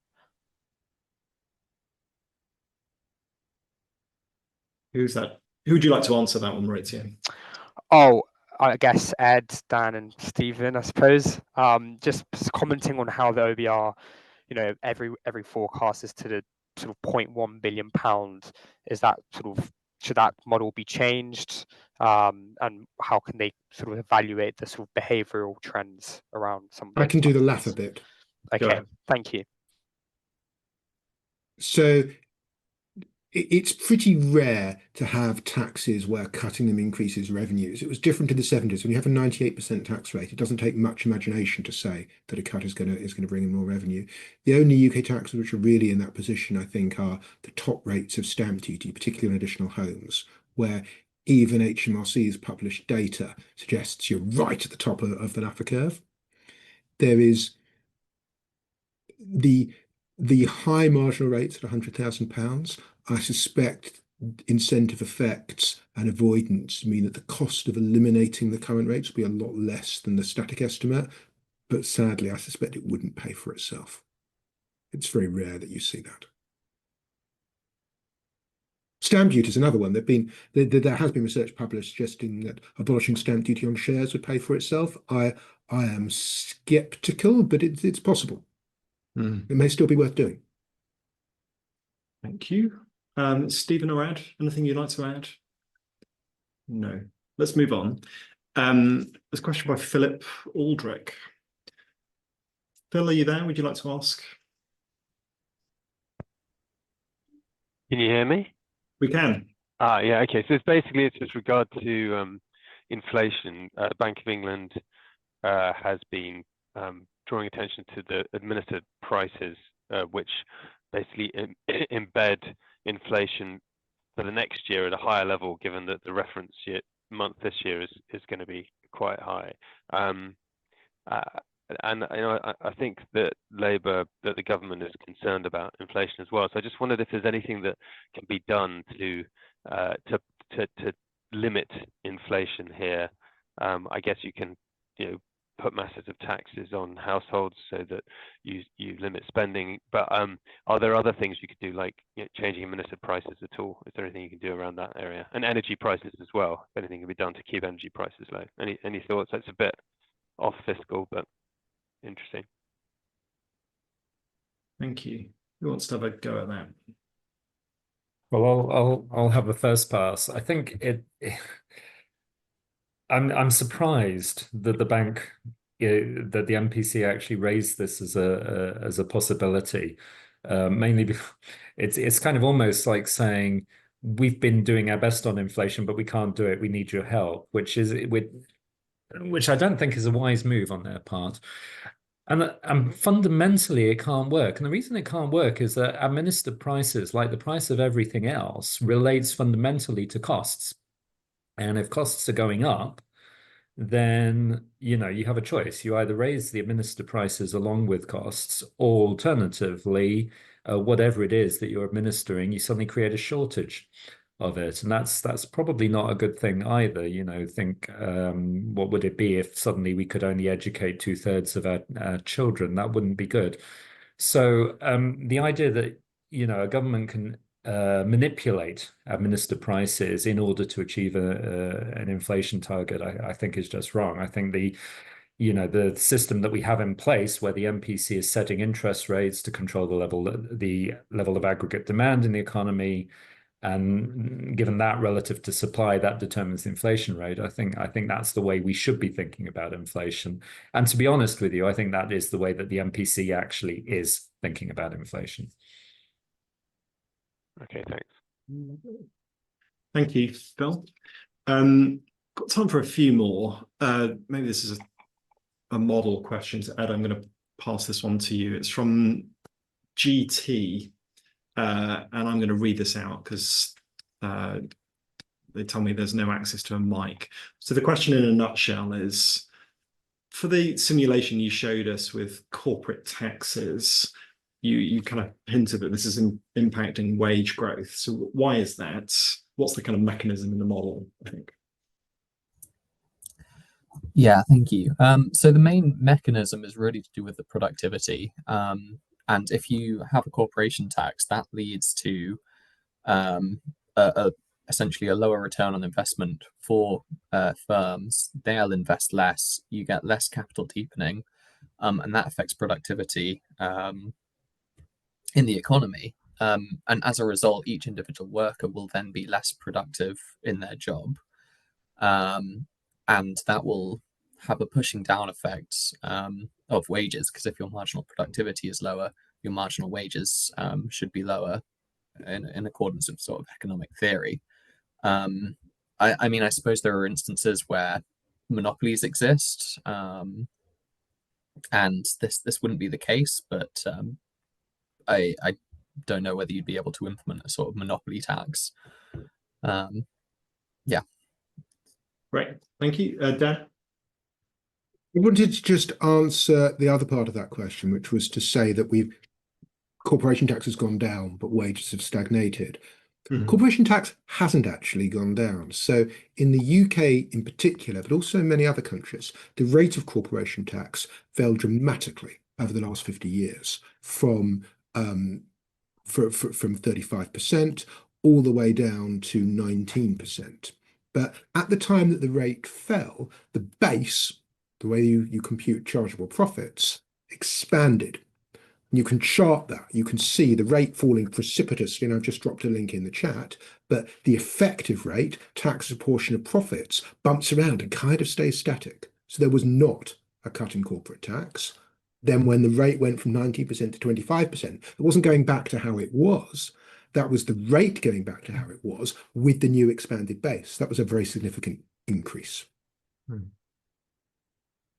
Who's that? Who would you like to answer that one, Maurizio? Oh, I guess Ed, Dan, and Stephen, I suppose. Just commenting on how the OBR, every forecast is to the sort of 0.1 billion pound. Is that should that model be changed? And how can they sort of evaluate the sort of behavioral trends around some of those? I can do the latter bit. Okay, thank you. So it's pretty rare to have taxes where cutting them increases revenues. It was different in the 70s. When you have a 98% tax rate, it doesn't take much imagination to say that a cut is going to bring in more revenue. The only UK taxes which are really in that position, I think, are the top rates of stamp duty, particularly on additional homes, where even HMRC's published data suggests you're right at the top of the Laffer curve. There is the high marginal rates at £100,000. I suspect incentive effects and avoidance mean that the cost of eliminating the current rates will be a lot less than the static estimate, but sadly, I suspect it wouldn't pay for itself. It's very rare that you see that. Stamp duty is another one. There has been research published suggesting that abolishing stamp duty on shares would pay for itself. I am skeptical, but it's possible. It may still be worth doing. Thank you. Stephen or Ed, anything you'd like to add? No. Let's move on. There's a question by Philip Aldrich. Phil, are you there? Would you like to ask? Can you hear me? We can. Yeah, okay. So it's with regard to inflation. Bank of England has been drawing attention to the administered prices, which basically embed inflation for the next year at a higher level, given that the reference month this year is going to be quite high. And I think that the government is concerned about inflation as well. So I just wondered if there's anything that can be done to limit inflation here. I guess you can put masses of taxes on households so that you limit spending. But are there other things you could do, like changing administered prices at all? Is there anything you can do around that area? And energy prices as well. If anything can be done to keep energy prices low. Any thoughts? That's a bit off fiscal, but interesting. Thank you. Who wants to have a go at that? Well, I'll have a first pass. I think I'm surprised that the bank that the MPC actually raised this as a possibility, mainly because it's kind of almost like saying we've been doing our best on inflation, but we can't do it. We need your help, which I don't think is a wise move on their part. And fundamentally, it can't work. And the reason it can't work is that administered prices, like the price of everything else, relates fundamentally to costs. And if costs are going up, then you have a choice. You either raise the administered prices along with costs, or alternatively, whatever it is that you're administering, you suddenly create a shortage of it, and that's probably not a good thing either. Think what would it be if suddenly we could only educate 2/3 of our children? That wouldn't be good. So the idea that a government can manipulate administered prices in order to achieve an inflation target, I think is just wrong. I think the system that we have in place, where the MPC is setting interest rates to control the level of aggregate demand in the economy, and given that relative to supply, that determines the inflation rate. I think that's the way we should be thinking about inflation. And to be honest with you, I think that is the way that the MPC actually is thinking about inflation. Okay, thanks. Thank you, Phil. Got time for a few more. Maybe this is a model question. Ed, I'm going to pass this one to you. It's from GT. And I'm going to read this out because they tell me there's no access to a mic. So the question in a nutshell is, for the simulation you showed us with corporate taxes, you kind of hinted that this is impacting wage growth. So why is that? What's the kind of mechanism in the model, I think? Yeah, thank you. So the main mechanism is really to do with the productivity. And if you have a corporation tax, that leads to essentially a lower return on investment for firms. They'll invest less, you get less capital deepening, and that affects productivity in the economy. And as a result, each individual worker will then be less productive in their job. And that will have a pushing down effect of wages, because if your marginal productivity is lower, your marginal wages should be lower in accordance with sort of economic theory. I mean, I suppose there are instances where monopolies exist, and this wouldn't be the case, but I don't know whether you'd be able to implement a sort of monopoly tax. Yeah. Right. Thank you. Dan? I wanted to just answer the other part of that question, which was to say that corporation tax has gone down, but wages have stagnated. Mm-hmm. Corporation tax hasn't actually gone down. So in the UK in particular, but also in many other countries, the rate of corporation tax fell dramatically over the last 50 years from 35% all the way down to 19%. But at the time that the rate fell, the base, the way you compute chargeable profits, expanded. You can chart that. You can see the rate falling precipitously. I've just dropped a link in the chat, but the effective rate, tax as a portion of profits, bumps around and kind of stays static. So there was not a cut in corporate tax. Then when the rate went from 19% to 25%, it wasn't going back to how it was. That was the rate going back to how it was with the new expanded base. That was a very significant increase.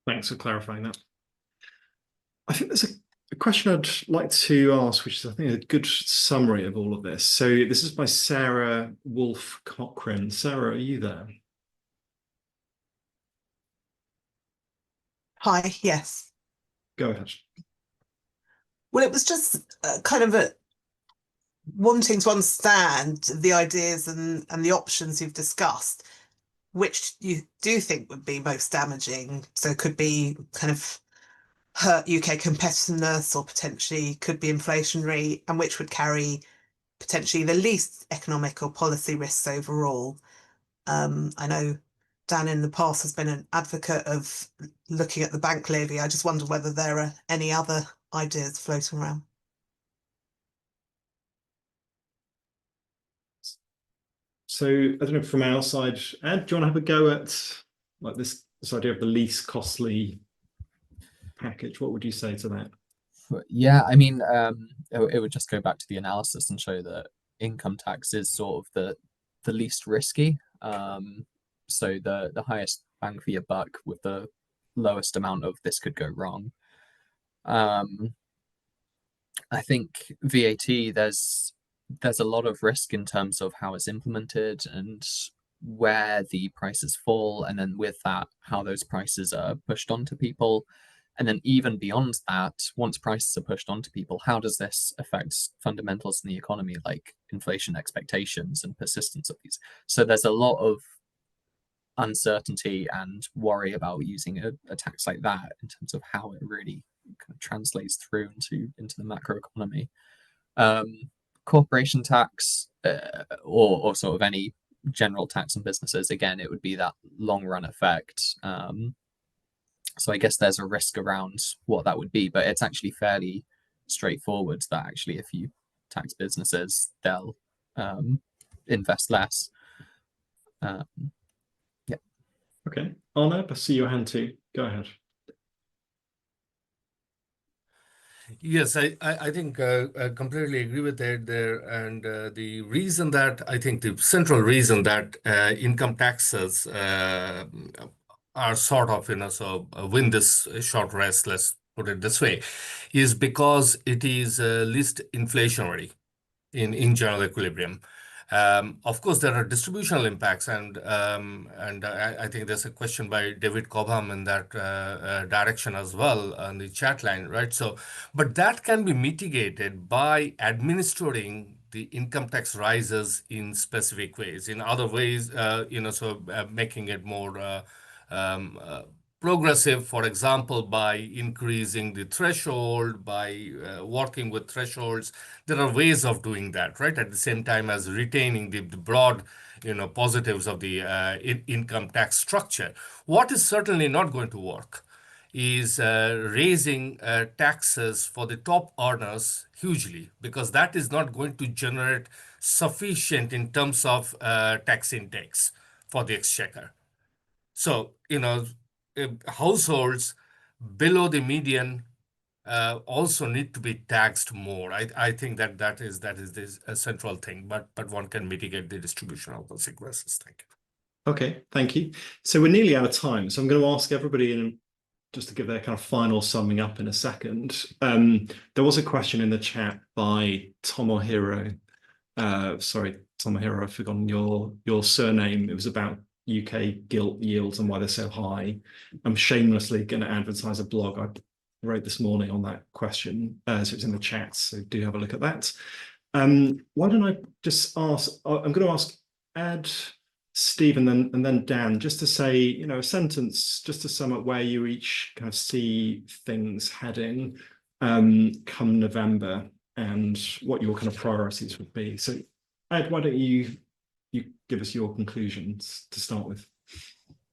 Thanks for clarifying that. I think there's a question I'd like to ask, which is, I think, a good summary of all of this. So this is by Sarah Wolf Cochrane. Sarah, are you there? Hi, yes. Go ahead. Well, it was just kind of wanting to understand the ideas and the options you've discussed. which you do think would be most damaging? So could be kind of hurt UK competitiveness or potentially could be inflationary, and which would carry potentially the least economic or policy risks overall. I know Dan in the past has been an advocate of looking at the bank levy. I just wonder whether there are any other ideas floating around. So I don't know, from our side, Ed, do you want to have a go at like this idea of the least costly package? What would you say to that? Yeah, I mean, it would just go back to the analysis and show that income tax is sort of the least risky. So the highest bang for your buck with the lowest amount of this could go wrong. I think VAT, there's a lot of risk in terms of how it's implemented and where the prices fall, and then with that, how those prices are pushed onto people. And then even beyond that, once prices are pushed onto people, how does this affect fundamentals in the economy, like inflation expectations and persistence of these? So there's a lot of uncertainty and worry about using a tax like that in terms of how it really kind of translates through into the macro economy. Corporation tax or sort of any general tax on businesses, again, it would be that long run effect. So I guess there's a risk around what that would be, but it's actually fairly straightforward that actually if you tax businesses, they'll invest less. Yeah. Okay, Arnaud, I see your hand too. Go ahead. Yes, I think I completely agree with Ed there. And the reason that I think the central reason that income taxes are sort of, win this short race, let's put it this way, is because it is least inflationary in general equilibrium. Of course, there are distributional impacts, and I think there's a question by David Cobham in that direction as well on the chat line, right? So, but that can be mitigated by administering the income tax rises in specific ways, in other ways, making it more um, uh, progressive, for example, by increasing the threshold, by working with thresholds. There are ways of doing that, right? At the same time as retaining the broad, positives of the income tax structure. What is certainly not going to work is raising taxes for the top earners hugely, because that is not going to generate sufficient in terms of tax intakes for the exchequer. So, households below the median also need to be taxed more. I think that is this a central thing, but one can mitigate the distributional consequences. Thank you. Okay, thank you. So we're nearly out of time, so I'm going to ask everybody in just to give their kind of final summing up in a second. There was a question in the chat by Tomohiro. Sorry, Tomohiro, I've forgotten your surname. It was about UK gilt yields and why they're so high. I'm shamelessly going to advertise a blog I wrote this morning on that question. So it's in the chat, so do have a look at that. Why don't I just ask, I'm going to ask Ed, Steve, and then Dan, just to say, a sentence, just to sum up where you each kind of see things heading come November and what your kind of priorities would be. So Ed, why don't you give us your conclusions to start with?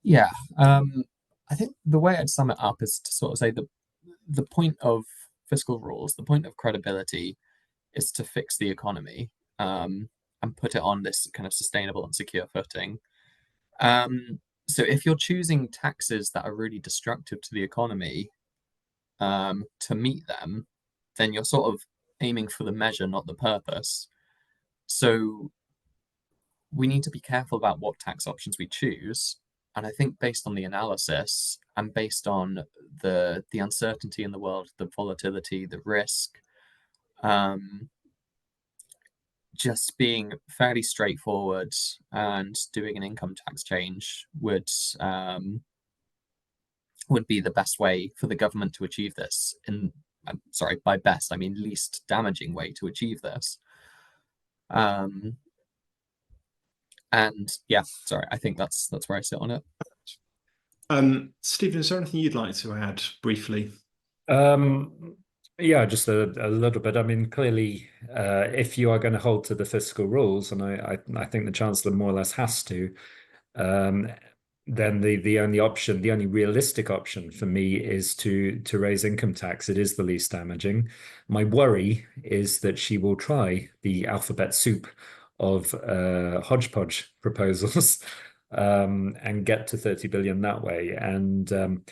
Yeah, I think the way I'd sum it up is to sort of say the point of fiscal rules, the point of credibility is to fix the economy and put it on this kind of sustainable and secure footing. So if you're choosing taxes that are really destructive to the economy to meet them, then you're sort of aiming for the measure, not the purpose. So we need to be careful about what tax options we choose. And I think based on the analysis and based on the uncertainty in the world, the volatility, the risk, just being fairly straightforward and doing an income tax change would be the best way for the government to achieve this. Sorry, by best, I mean least damaging way to achieve this. And yeah, sorry, I think that's where I sit on it. Stephen, is there anything you'd like to add briefly? Yeah, just a little bit. I mean, clearly, if you are going to hold to the fiscal rules, and I think the Chancellor more or less has to, then the only option, the only realistic option for me is to raise income tax. It is the least damaging. My worry is that she will try the alphabet soup of hodgepodge proposals and get to 30 billion that way. And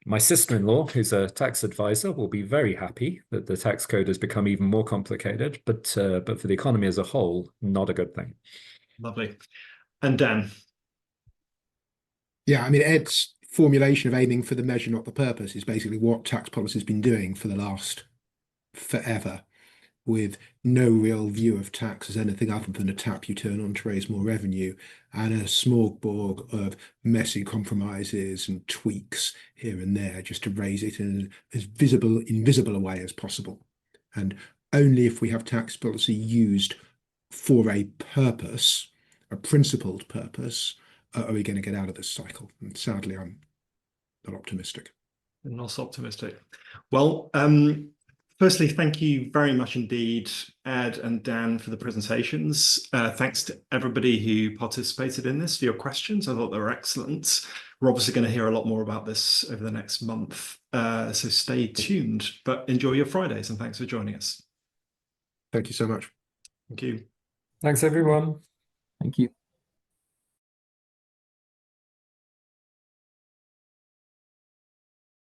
my sister-in-law, who's a tax advisor, will be very happy that the tax code has become even more complicated, but for the economy as a whole, not a good thing. Lovely. And Dan? Yeah, I mean, Ed's formulation of aiming for the measure, not the purpose, is basically what tax policy has been doing for the last forever, with no real view of tax as anything other than a tap you turn on to raise more revenue, and a smorgasbord of messy compromises and tweaks here and there just to raise it in as invisible a way as possible. And only if we have tax policy used for a purpose, a principled purpose, are we going to get out of this cycle. And sadly, I'm not optimistic. Not so optimistic. Well, firstly, thank you very much indeed, Ed and Dan, for the presentations. Thanks to everybody who participated in this for your questions. I thought they were excellent. We're obviously going to hear a lot more about this over the next month, so stay tuned, but enjoy your Fridays, and thanks for joining us. Thank you so much. Thank you. Thanks, everyone. Thank you.